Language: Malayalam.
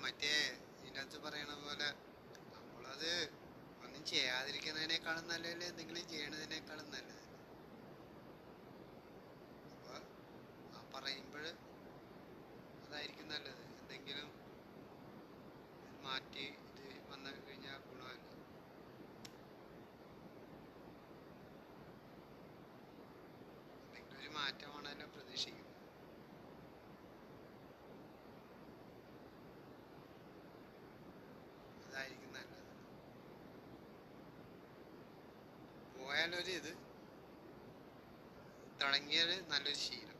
മറ്റേ ഇതിനകത്ത് പറയണ പോലെ നമ്മളത് ഒന്നും ചെയ്യാതിരിക്കുന്നതിനേക്കാളും നല്ലതല്ലേ എന്തെങ്കിലും ചെയ്യണതിനേക്കാളും നല്ലത്. അപ്പോൾ ആ പറയുമ്പോൾ അതായിരിക്കും നല്ലത്. എന്തെങ്കിലും മാറ്റി ഇത് വന്നു കഴിഞ്ഞാൽ ഗുണമല്ല. എന്തെങ്കിലും ഒരു മാറ്റമാണല്ലോ പ്രതീക്ഷിക്കുന്നത്. അതായിരിക്കും നല്ലത്. പോയാലൊരു ഇത് തുടങ്ങിയാൽ നല്ലൊരു ശീലം.